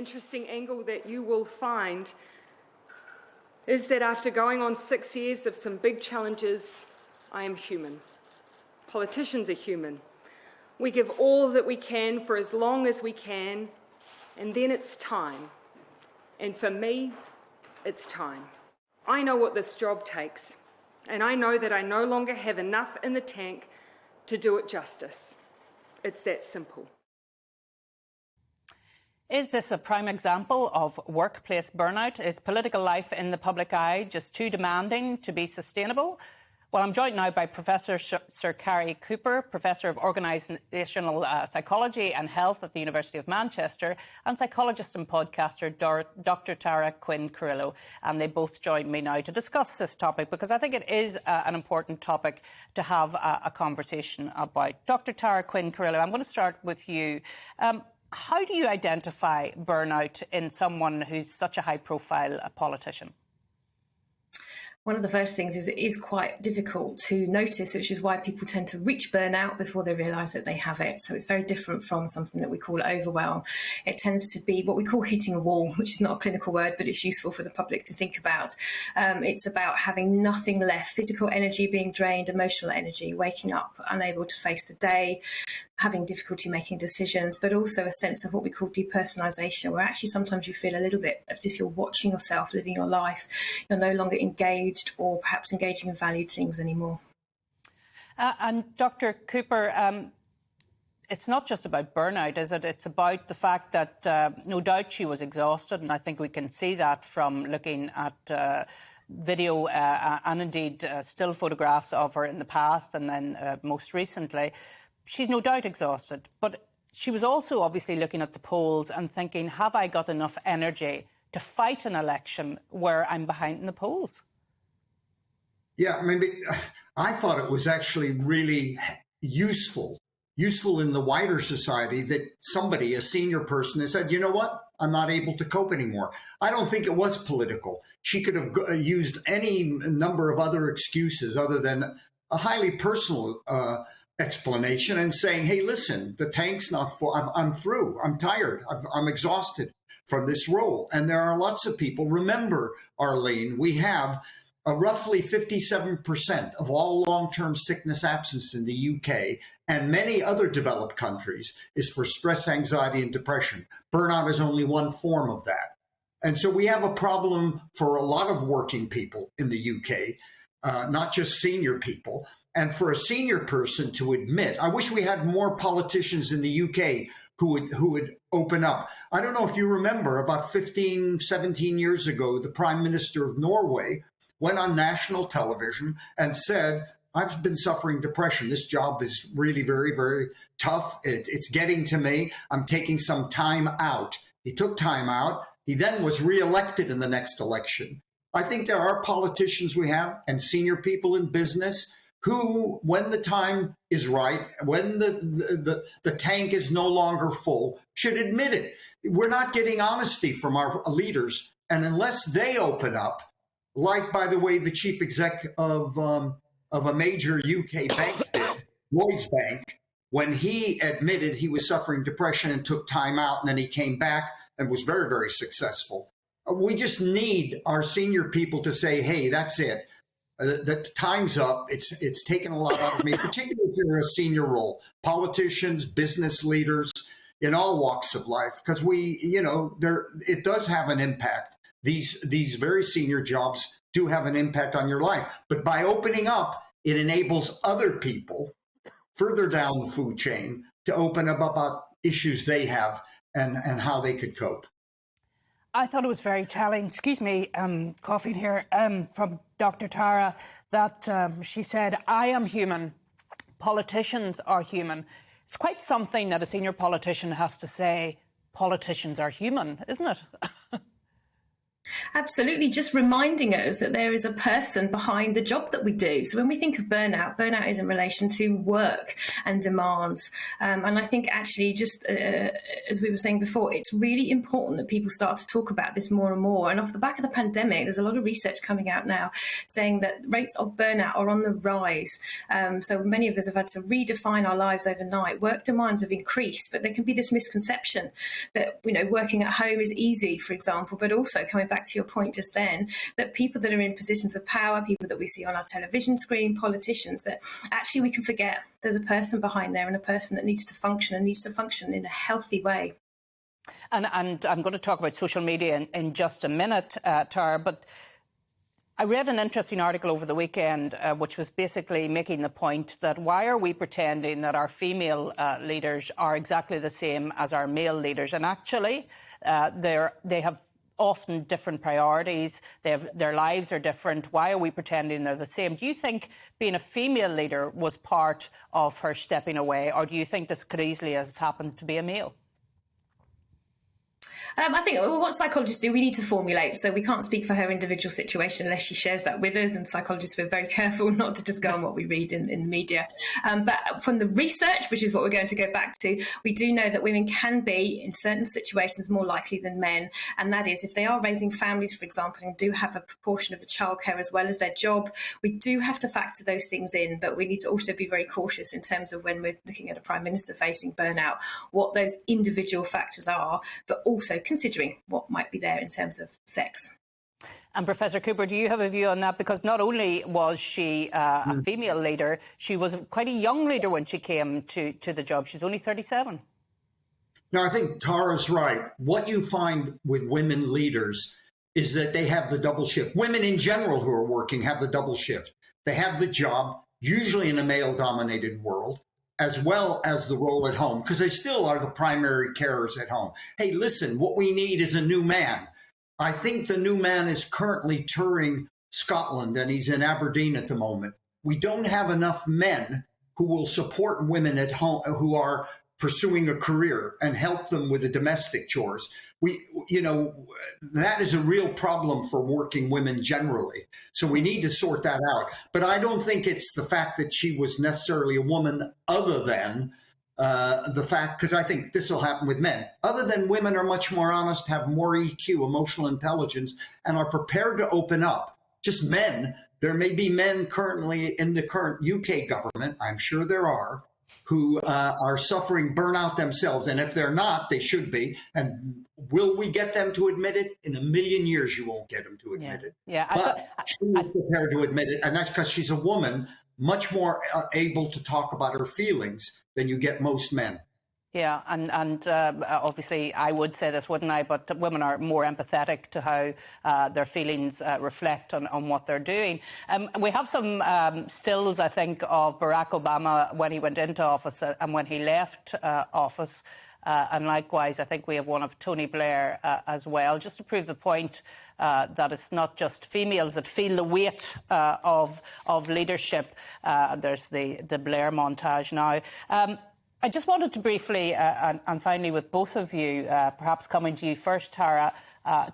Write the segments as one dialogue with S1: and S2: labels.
S1: interesting angle that you will find is that after going on 6 years of some big challenges, I am human. Politicians are human. We give all that we can for as long as we can, and then it's time. And for me, it's time. I know what this job takes, and I know that I no longer have enough in the tank to do it justice. It's that simple.
S2: Is this a prime example of workplace burnout? Is political life in the public eye just too demanding to be sustainable? Well, I'm joined now by Professor Sir Cary Cooper, Professor of Organisational Psychology and Health at the University of Manchester, and psychologist and podcaster Dr. Tara Quin-Cirillo. And they both join me now to discuss this topic because I think it is an important topic to have a conversation about. Dr. Tara Quin-Cirillo, I'm going to start with you. How do you identify burnout in someone who's such a high-profile politician?
S3: One of the first things is it is quite difficult to notice, which is why people tend to reach burnout before they realise that they have it. So it's very different from something that we call overwhelm. It tends to be what we call hitting a wall, which is not a clinical word, but it's useful for the public to think about. It's about having nothing left, physical energy being drained, emotional energy, waking up unable to face the day, having difficulty making decisions, but also a sense of what we call depersonalisation, where actually sometimes you feel a little bit as if you're watching yourself living your life. You're no longer engaged or perhaps engaging in valued things anymore.
S2: And Dr. Cooper, it's not just about burnout, is it? It's about the fact that no doubt she was exhausted, and I think we can see that from looking at video and indeed still photographs of her in the past and then most recently. She's no doubt exhausted, but she was also obviously looking at the polls and thinking, have I got enough energy to fight an election where I'm behind in the polls?
S4: Yeah, I mean, I thought it was actually really useful in the wider society that somebody, a senior person, has said, you know what, I'm not able to cope anymore. I don't think it was political. She could have used any number of other excuses other than a highly personal explanation and saying, hey, listen, the tank's not full. I'm through. I'm tired. I'm exhausted from this role. And there are lots of people. Remember, Arlene, we have roughly 57% of all long-term sickness absence in the UK and many other developed countries is for stress, anxiety, and depression. Burnout is only one form of that. And so we have a problem for a lot of working people in the UK, not just senior people. And for a senior person to admit, I wish we had more politicians in the UK who would open up. I don't know if you remember, about 15, 17 years ago, the Prime Minister of Norway went on national television and said, I've been suffering depression. This job is really very, very tough. It's getting to me. I'm taking some time out. He took time out. He then was reelected in the next election. I think there are politicians we have and senior people in business who, when the time is right, when the tank is no longer full, should admit it. We're not getting honesty from our leaders. And unless they open up, like, by the way, the chief exec of a major UK bank did, Lloyds Bank, when he admitted he was suffering depression and took time out, and then he came back and was very, very successful. We just need our senior people to say, hey, that's it. That time's up. It's taken a lot out of me, particularly if you're in a senior role. Politicians, business leaders, in all walks of life, because it does have an impact. These very senior jobs do have an impact on your life. But by opening up, it enables other people further down the food chain to open up about issues they have and how they could cope.
S2: I thought it was very telling, excuse me, coughing here, from Dr. Tara, that she said, I am human, politicians are human. It's quite something that a senior politician has to say, politicians are human, isn't it?
S3: Absolutely, just reminding us that there is a person behind the job that we do. So when we think of burnout, burnout is in relation to work and demands. And I think actually just as we were saying before, it's really important that people start to talk about this more and more. And off the back of the pandemic, there's a lot of research coming out now saying that rates of burnout are on the rise. So many of us have had to redefine our lives overnight. Work demands have increased, but there can be this misconception that, working at home is easy, for example, but also coming back to your point just then, that people that are in positions of power, people that we see on our television screen, politicians, that actually we can forget there's a person behind there and a person that needs to function in a healthy way.
S2: And I'm going to talk about social media in just a minute, Tara, but I read an interesting article over the weekend which was basically making the point that why are we pretending that our female leaders are exactly the same as our male leaders? And actually, they have often different priorities. Their lives are different. Why are we pretending they're the same? Do you think being a female leader was part of her stepping away, or do you think this could easily have happened to be a male?
S3: I think what psychologists do, we need to formulate. So we can't speak for her individual situation unless she shares that with us. And psychologists, we're very careful not to just go on what we read in the media. But from the research, which is what we're going to go back to, we do know that women can be, in certain situations, more likely than men. And that is if they are raising families, for example, and do have a proportion of the childcare as well as their job, we do have to factor those things in. But we need to also be very cautious in terms of when we're looking at a Prime Minister facing burnout, what those individual factors are, but also considering what might be there in terms of sex.
S2: And Professor Cooper, do you have a view on that? Because not only was she a female leader, she was quite a young leader when she came to the job. She's only 37.
S4: No, I think Tara's right. What you find with women leaders is that they have the double shift. Women in general who are working have the double shift. They have the job, usually in a male-dominated world, as well as the role at home, because they still are the primary carers at home. Hey, listen, what we need is a new man. I think the new man is currently touring Scotland, and he's in Aberdeen at the moment. We don't have enough men who will support women at home who are pursuing a career and help them with the domestic chores. That is a real problem for working women generally. So we need to sort that out. But I don't think it's the fact that she was necessarily a woman, other than the fact, because I think this will happen with men, other than women are much more honest, have more EQ, emotional intelligence, and are prepared to open up. Just men, there may be men currently in the current UK government, I'm sure there are, who are suffering burnout themselves. And if they're not, they should be. And will we get them to admit it? In a million years, you won't get them to admit it.
S2: Yeah,
S4: but she was prepared to admit it. And that's because she's a woman, much more able to talk about her feelings than you get most men.
S2: Yeah, and obviously I would say this, wouldn't I? But women are more empathetic to how their feelings reflect on what they're doing. We have some stills, I think, of Barack Obama when he went into office and when he left office. And likewise, I think we have one of Tony Blair as well, just to prove the point that it's not just females that feel the weight of leadership. There's the Blair montage now. I just wanted to briefly, and finally with both of you, perhaps coming to you first, Tara,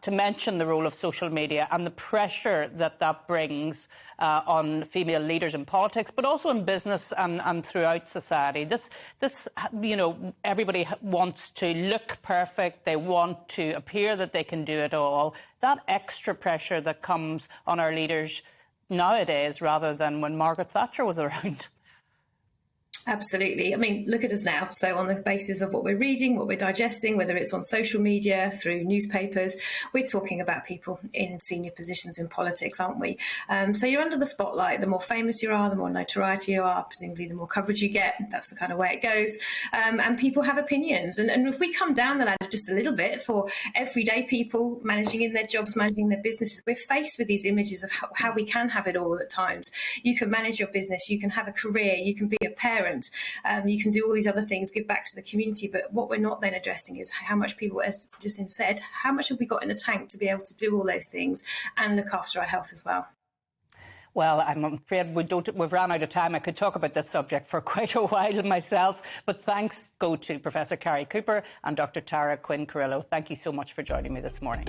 S2: to mention the role of social media and the pressure that brings on female leaders in politics, but also in business and throughout society. This, everybody wants to look perfect. They want to appear that they can do it all. That extra pressure that comes on our leaders nowadays, rather than when Margaret Thatcher was around.
S3: Absolutely. I mean, look at us now. So on the basis of what we're reading, what we're digesting, whether it's on social media, through newspapers, we're talking about people in senior positions in politics, aren't we? So you're under the spotlight. The more famous you are, the more notoriety you are, presumably the more coverage you get. That's the kind of way it goes. And people have opinions. And if we come down the ladder just a little bit for everyday people managing in their jobs, managing their businesses, we're faced with these images of how we can have it all at times. You can manage your business, you can have a career, you can be a parent, you can do all these other things, give back to the community. But what we're not then addressing is how much people, as Jacinda said, how much have we got in the tank to be able to do all those things and look after our health as well?
S2: Well, I'm afraid we've run out of time. I could talk about this subject for quite a while myself, but thanks go to Professor Cary Cooper and Dr. Tara Quin-Cirillo. Thank you so much for joining me this morning.